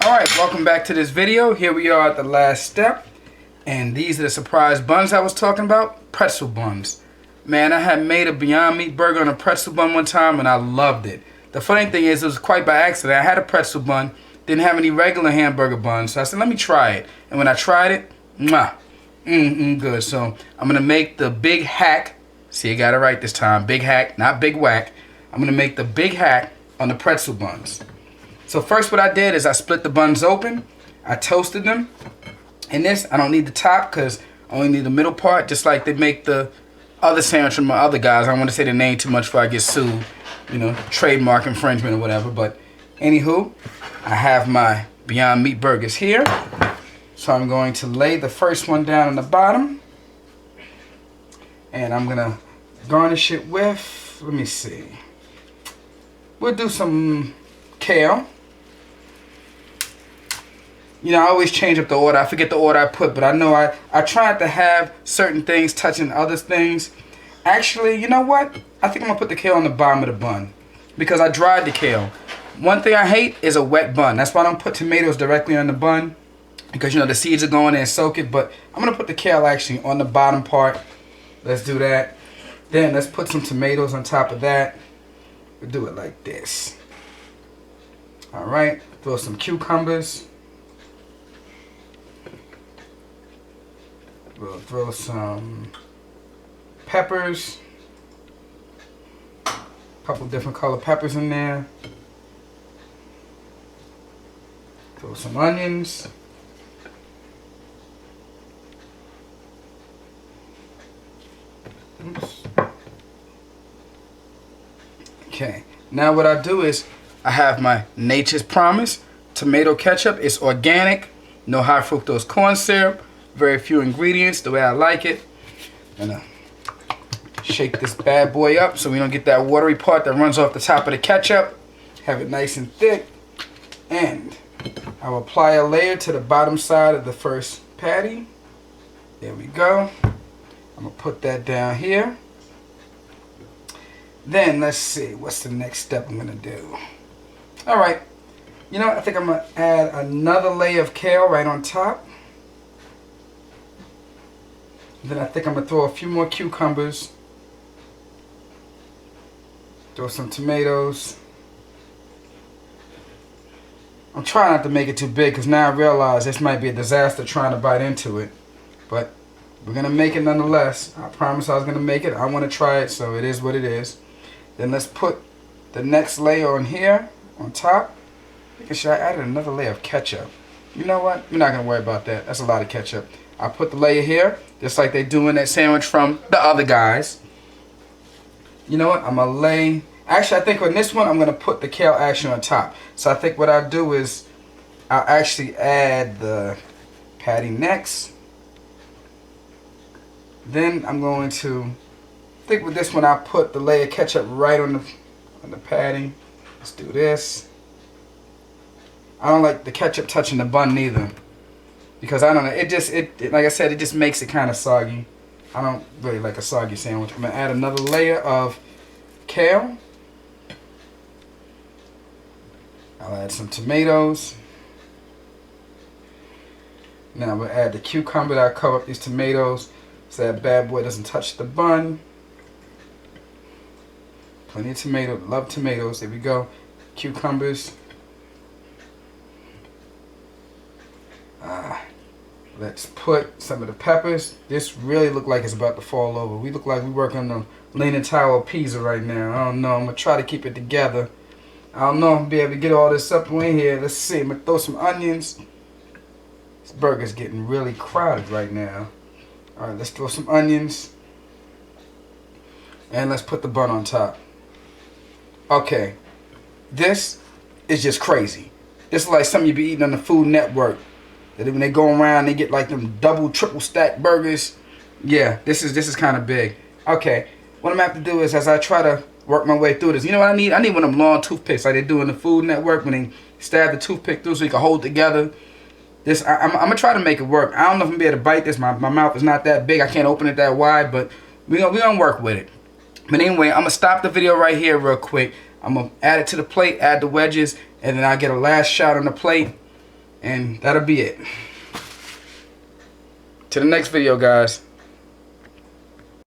Alright, welcome back to this video. Here we are at the last step. And these are the surprise buns I was talking about. Pretzel buns. Man, I had made a Beyond Meat burger on a pretzel bun one time and I loved it. The funny thing is, it was quite by accident. I had a pretzel bun, didn't have any regular hamburger buns, so I said, let me try it. And when I tried it, good. So I'm going to make the big hack. See, I got it right this time. Big hack, not big whack. I'm going to make the big hack on the pretzel buns. So first what I did is I split the buns open. I toasted them. And this, I don't need the top because I only need the middle part, just like they make the other sandwich from my other guys. I don't want to say the name too much before I get sued. You know, trademark infringement or whatever. But anywho, I have my Beyond Meat burgers here. So I'm going to lay the first one down on the bottom. And I'm going to garnish it with, let me see. We'll do some kale. You know, I always change up the order. I forget the order I put, but I know I tried to have certain things touching other things. Actually, you know what? I think I'm going to put the kale on the bottom of the bun because I dried the kale. One thing I hate is a wet bun. That's why I don't put tomatoes directly on the bun because, you know, the seeds are going in and soak it. But I'm going to put the kale actually on the bottom part. Let's do that. Then let's put some tomatoes on top of that. We'll do it like this. All right. Throw some cucumbers. We'll throw some peppers. A couple different color peppers in there. Throw some onions. Oops. Okay, now what I do is I have my Nature's Promise tomato ketchup. It's organic, no high fructose corn syrup. Very few ingredients, the way I like it. I'm gonna shake this bad boy up so we don't get that watery part that runs off the top of the ketchup. Have it nice and thick. And I'll apply a layer to the bottom side of the first patty. There we go. I'm gonna put that down here. Then let's see, what's the next step I'm gonna do? All right, you know, I think I'm gonna add another layer of kale right on top. Then I think I'm going to throw a few more cucumbers. Throw some tomatoes. I'm trying not to make it too big because now I realize this might be a disaster trying to bite into it. But we're going to make it nonetheless. I promised I was going to make it. I want to try it, so it is what it is. Then let's put the next layer on here, on top. I should I add another layer of ketchup? You know what? We're not going to worry about that. That's a lot of ketchup. I put the layer here, just like they do in that sandwich from the other guys. You know what? I'm going to lay... Actually, I think on this one, I'm going to put the kale actually on top. So I think what I'll do is I'll actually add the patty next. Then I'm going to... I think with this one, I'll put the layer of ketchup right on the patty. Let's do this. I don't like the ketchup touching the bun neither. Because I don't know, it like I said, it just makes it kind of soggy. I don't really like a soggy sandwich. I'm going to add another layer of kale. I'll add some tomatoes. Now we'll add the cucumber that I cover up these tomatoes so that bad boy doesn't touch the bun. Plenty of tomato, love tomatoes. There we go. Cucumbers. Let's put some of the peppers. This really look like it's about to fall over. We look like we work on the Leaning Tower of Pisa right now. I don't know. I'm going to try to keep it together. I don't know if I'll be able to get all this up in here. Let's see. I'm going to throw some onions. This burger's getting really crowded right now. Alright, let's throw some onions. And let's put the bun on top. Okay. This is just crazy. This is like something you be eating on the Food Network. That when they go around, they get like them double, triple stack burgers. Yeah, this is kind of big. Okay, what I'm gonna have to do is as I try to work my way through this, you know what I need? I need one of them long toothpicks like they do in the Food Network when they stab the toothpick through so you can hold it together. I'm gonna try to make it work. I don't know if I'm gonna be able to bite this. My mouth is not that big. I can't open it that wide, but we gonna work with it. But anyway, I'm gonna stop the video right here real quick. I'm gonna add it to the plate, add the wedges, and then I'll get a last shot on the plate. And that'll be it. To the next video, guys.